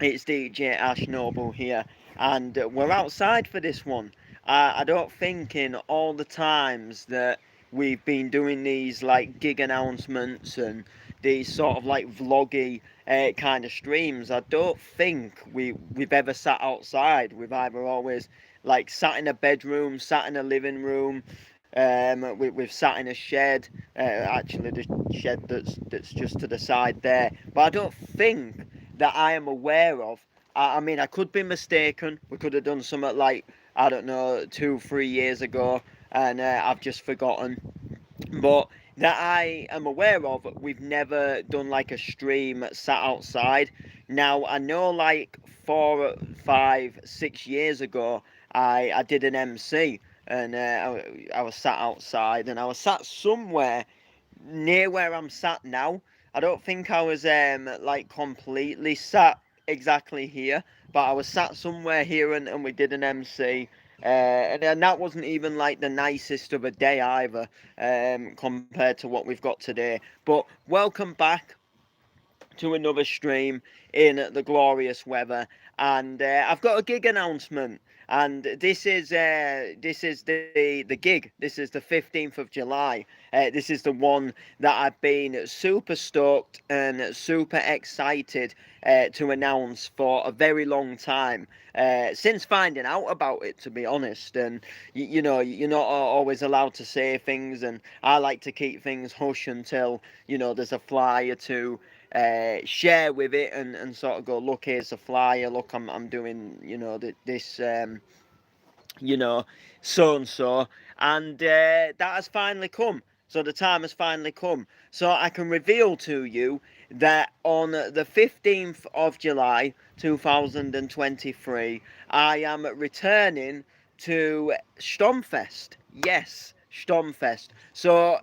It's DJ Ash Noble here, and we're outside for this one. I don't think in all the times that we've been doing these like gig announcements and these sort of like vloggy kind of streams, I don't think we've ever sat outside. We've either always like sat in a bedroom, sat in a living room. We've sat in a shed, actually the shed that's just to the side there. But I don't think that I am aware of. I mean, I could be mistaken. We could have done something like, I don't know, 2, 3 years ago, and I've just forgotten. But that I am aware of, we've never done like a stream sat outside. Now, I know like 4, 5, 6 years ago, I did an MC, and I was sat outside, and I was sat somewhere near where I'm sat now. I don't think I was like completely sat exactly here, but I was sat somewhere here, and we did an MC. And that wasn't even like the nicest of a day either, compared to what we've got today. But welcome back to another stream in the glorious weather, and I've got a gig announcement. And this is the gig. This is the 15th of July. This is the one that I've been super stoked and super excited to announce for a very long time. Since finding out about it, to be honest. And you know, you're not always allowed to say things, and I like to keep things hush until there's a flyer to share with it, and sort of go, look, here's a flyer, look, I'm doing this you know so and so, and that has finally come. So the time has finally come, so I can reveal to you that on the 15th of July 2023 I am returning to Stomfest. Yes, Stomfest. So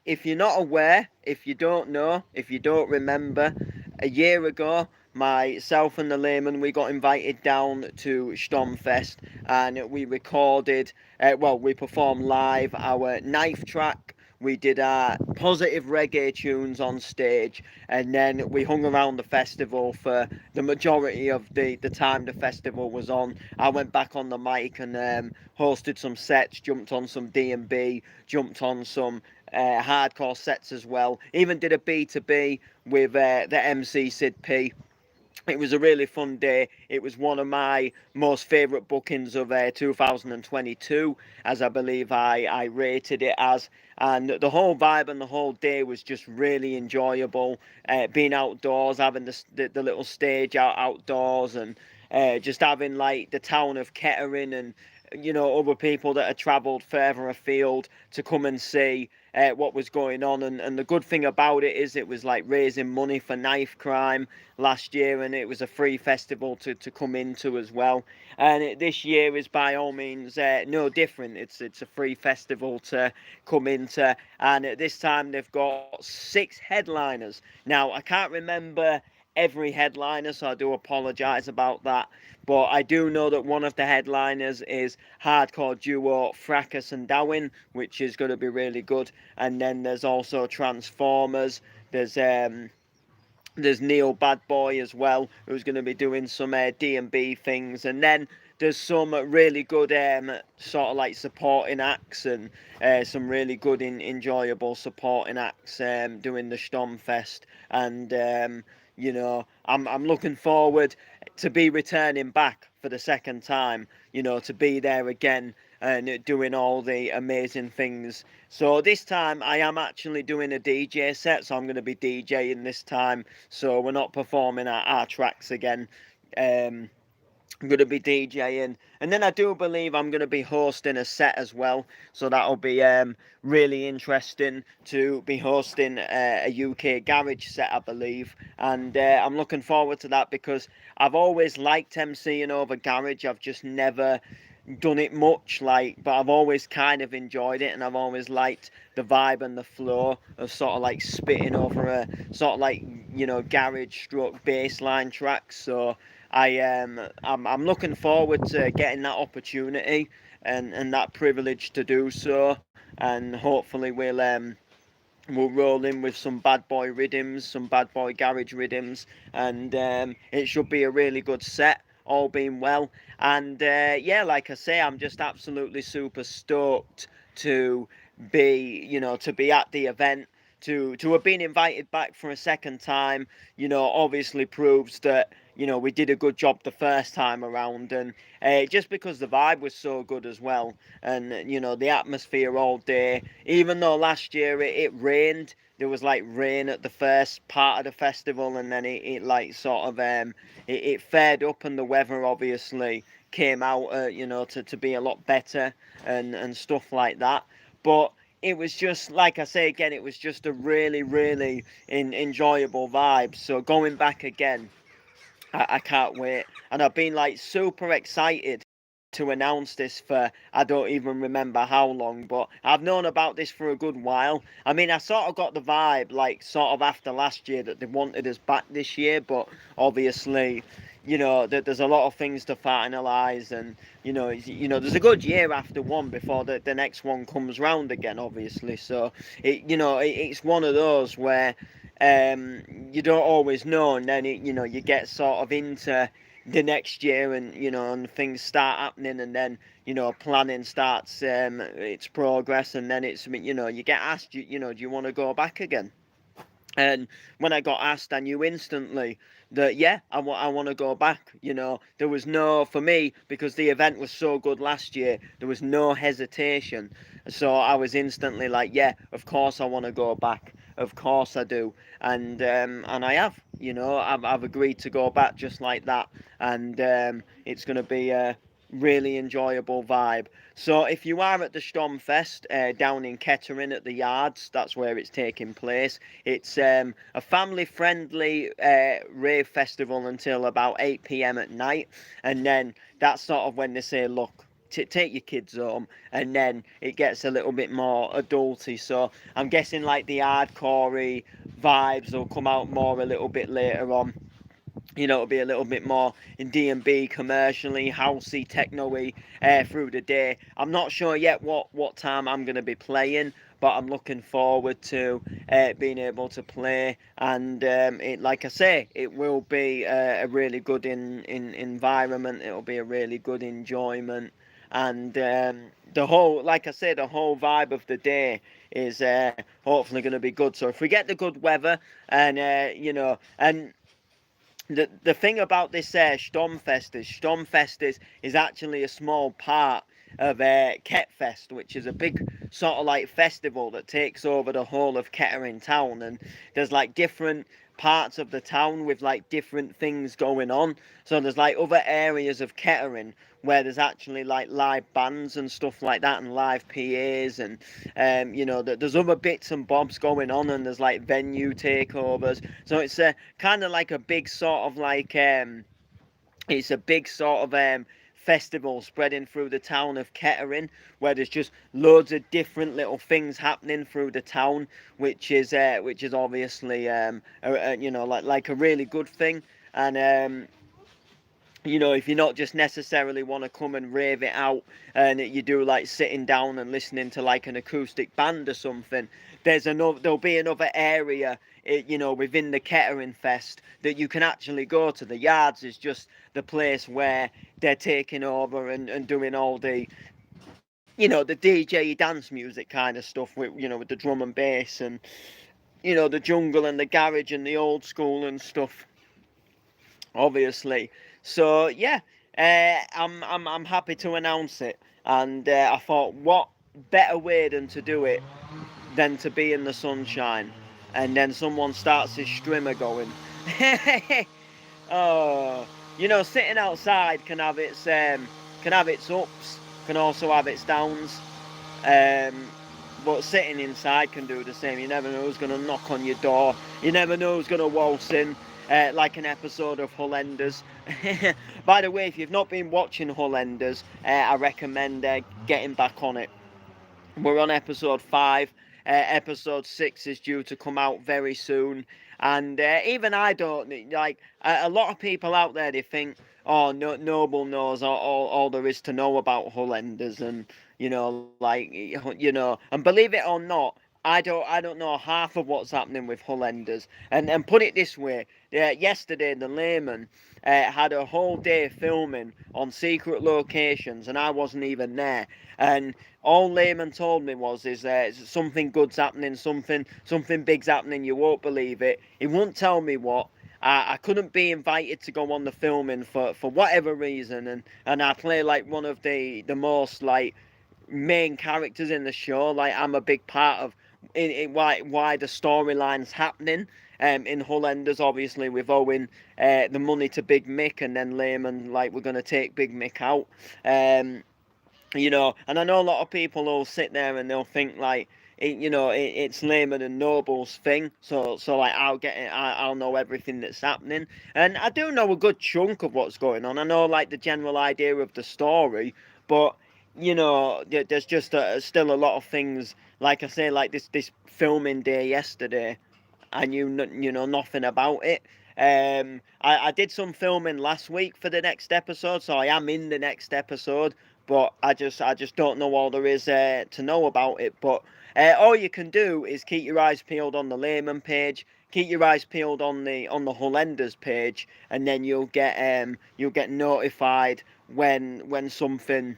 if you're not aware, if you don't know, if you don't remember, a year ago, myself and the layman, we got invited down to Stomfest, and we recorded, we performed live our knife track. We did our positive reggae tunes on stage, and then we hung around the festival for the majority of the time the festival was on. I went back on the mic and hosted some sets, jumped on some D&B, jumped on some hardcore sets as well. Even did a B2B with the MC Sid P. It was a really fun day. It was one of my most favourite bookings of 2022, as I believe I rated it as. And the whole vibe and the whole day was just really enjoyable. Being outdoors, having the little stage outdoors, and just having like the town of Kettering and other people that had travelled further afield to come and see what was going on. And the good thing about it is it was like raising money for knife crime last year, and it was a free festival to come into as well. And this year is by all means no different. It's a free festival to come into, and this time they've got 6 headliners. Now I can't remember every headliner, so I do apologise about that. But I do know that one of the headliners is hardcore duo Fracas and Darwin, which is going to be really good. And then there's also Transformers. There's Neil Bad Boy as well, who's going to be doing some D&B things. And then there's some really good sort of like supporting acts, and some really good enjoyable supporting acts doing the Stomfest. And I'm looking forward to be returning back for the second time, to be there again and doing all the amazing things. So this time I am actually doing a DJ set, so I'm going to be DJing this time, so we're not performing our tracks again. I'm going to be DJing, and then I do believe I'm going to be hosting a set as well, so that'll be really interesting to be hosting a UK garage set, I believe. And I'm looking forward to that because I've always liked MCing over garage. I've just never done it much, but I've always kind of enjoyed it, and I've always liked the vibe and the flow of sort of like spitting over a sort of like garage stroke bassline tracks. So I'm looking forward to getting that opportunity and that privilege to do so, and hopefully we'll roll in with some bad boy rhythms, some bad boy garage rhythms, and it should be a really good set, all being well. And yeah, like I say, I'm just absolutely super stoked to to be at the event. To have been invited back for a second time, obviously proves that we did a good job the first time around, and just because the vibe was so good as well, and the atmosphere all day. Even though last year it rained, there was like rain at the first part of the festival, and then it like sort of it fared up, and the weather obviously came out to be a lot better and stuff like that. But it was just like I say again, it was just a really really enjoyable vibe. So going back again, I can't wait. And I've been like super excited to announce this for I don't even remember how long, but I've known about this for a good while. I mean, I sort of got the vibe, like, sort of after last year, that they wanted us back this year, but obviously. That there's a lot of things to finalise, and there's a good year after one before the next one comes round again, obviously. So it's one of those where you don't always know, and then you get sort of into the next year, and and things start happening, and then planning starts its progress, and then you get asked, do you want to go back again? And when I got asked, I knew instantly that yeah, I want to go back. There was no, for me, because the event was so good last year, there was no hesitation. So I was instantly like, yeah, of course I want to go back. Of course I do. And I have. I've agreed to go back just like that, and it's going to be a really enjoyable vibe. So if you are at the Sturmfest down in Kettering at the Yards, that's where it's taking place. It's a family-friendly rave festival until about 8 p.m. at night, and then that's sort of when they say, look, take your kids home, and then it gets a little bit more adulty. So I'm guessing like the hardcore vibes will come out more a little bit later on. It'll be a little bit more in D&B, commercially, housey, techno-y through the day. I'm not sure yet what time I'm going to be playing, but I'm looking forward to being able to play. And like I say, it will be a really good in environment. It'll be a really good enjoyment. And the whole, like I say, the whole vibe of the day is hopefully going to be good. So if we get the good weather, and and the thing about this Sturmfest is actually a small part of Ketfest, which is a big sort of like festival that takes over the whole of Kettering town, and there's like different parts of the town with like different things going on. So there's like other areas of Kettering where there's actually like live bands and stuff like that, and live PAs, and there's other bits and bobs going on, and there's like venue takeovers. So it's a kind of like a big sort of like it's a big sort of festival spreading through the town of Kettering, where there's just loads of different little things happening through the town, which is obviously like a really good thing. And if you're not just necessarily want to come and rave it out, and you do like sitting down and listening to like an acoustic band or something, there'll be another area, within the Kettering Fest that you can actually go to. The Yards is just the place where they're taking over and doing all the DJ dance music kind of stuff with the drum and bass, and the jungle and the garage and the old school and stuff, obviously. So yeah, I'm happy to announce it, and I thought, what better way than to do it than to be in the sunshine, and then someone starts his strimmer going. Oh, sitting outside can have its ups, can also have its downs. Um, but sitting inside can do the same. You never know who's going to knock on your door. You never know who's going to waltz in, like an episode of Hullenders. By the way, if you've not been watching Hullenders, I recommend getting back on it. We're on episode 5. Episode 6 is due to come out very soon. And even I don't, like, a lot of people out there, they think, oh, no, Noble knows all there is to know about Hullenders. And, like, and believe it or not, I don't know half of what's happening with Hullenders. And put it this way, yesterday the layman had a whole day filming on secret locations, and I wasn't even there. And all layman told me is something good's happening, something big's happening. You won't believe it. He wouldn't tell me what. I couldn't be invited to go on the filming for whatever reason, and I play like one of the most like main characters in the show. Like I'm a big part of why the storyline's happening. In Hullenders, obviously, with Owen the money to Big Mick, and then Layman, like, we're going to take Big Mick out. And I know a lot of people will sit there and they'll think, like, it's Layman and Noble's thing, so like I'll get it, I'll know everything that's happening, and I do know a good chunk of what's going on. I know like the general idea of the story, but there's just still a lot of things. Like I say, like this filming day yesterday, I knew nothing about it. I did some filming last week for the next episode, so I am in the next episode. But I just don't know all there is to know about it. But all you can do is keep your eyes peeled on the Layman page, keep your eyes peeled on the Hullenders page, and then you'll get notified when something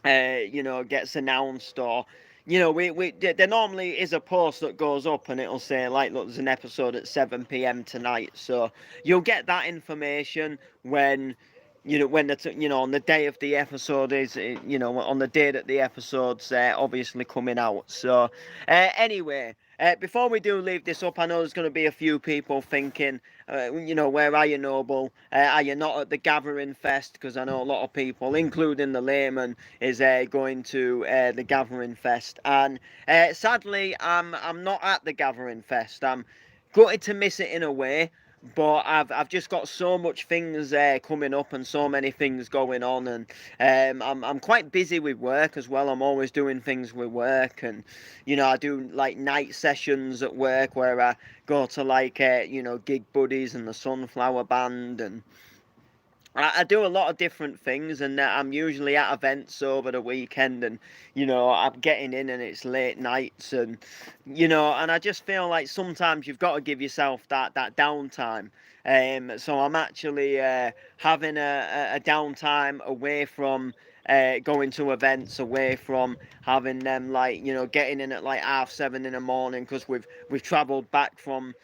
gets announced, or there normally is a post that goes up and it'll say, like, look, there's an episode at 7 p.m. tonight, so you'll get that information when on the day of the episode is, on the day that the episode's obviously coming out. So anyway, before we do leave this up, I know there's going to be a few people thinking, where are you, Noble? Are you not at the Gathering Fest? Because I know a lot of people, including the layman, is going to the Gathering Fest. And sadly, I'm not at the Gathering Fest. I'm gutted to miss it in a way. But I've just got so much things coming up and so many things going on, and I'm quite busy with work as well. I'm always doing things with work, and I do like night sessions at work where I go to like Gig Buddies and the Sunflower Band, and I do a lot of different things, and I'm usually at events over the weekend, and I'm getting in and it's late nights, and and I just feel like sometimes you've got to give yourself that downtime. So I'm actually having a downtime away from going to events, away from having them, like, getting in at like 7:30 in the morning because we've travelled back from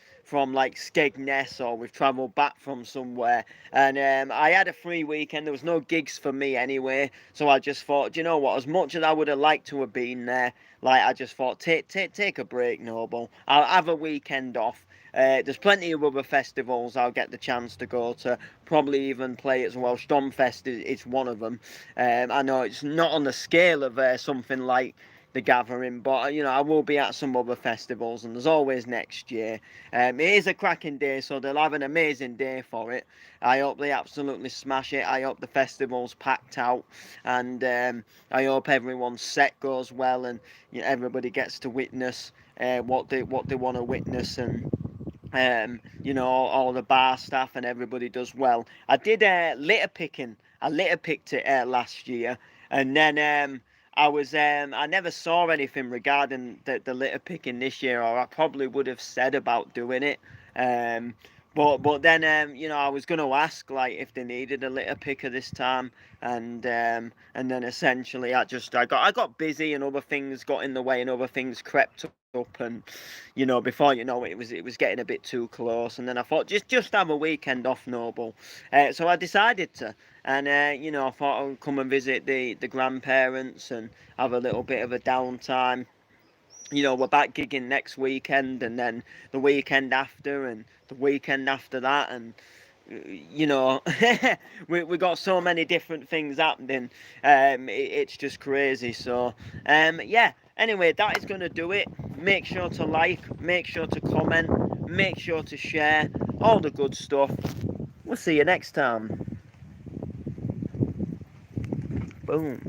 like Skegness, or we've travelled back from somewhere, and I had a free weekend. There was no gigs for me anyway, so I just thought, you know what, as much as I would have liked to have been there, like, I just thought, take a break, Noble. I'll have a weekend off. There's plenty of other festivals I'll get the chance to go to, probably even play as well. Schtum is one of them. I know it's not on the scale of something like the Gathering, but I will be at some other festivals, and there's always next year. It is a cracking day, so they'll have an amazing day for it. I hope they absolutely smash it. I hope the festival's packed out, and I hope everyone's set goes well, and everybody gets to witness what they want to witness, and all the bar staff and everybody does well. I did litter picking. I litter picked it last year, and then I never saw anything regarding the litter picking this year, or I probably would have said about doing it. But then I was going to ask, like, if they needed a litter picker this time, and then essentially I got busy, and other things got in the way, and other things crept up, and before you know it, it was getting a bit too close, and then I thought, just have a weekend off, Noble. So I decided to, and I thought I would come and visit the grandparents and have a little bit of a downtime. We're back gigging next weekend, and then the weekend after, and the weekend after that, and we got so many different things happening. It's just crazy. So yeah, anyway, that is going to do it. Make sure to like, make sure to comment, make sure to share, all the good stuff. We'll see you next time. Boom.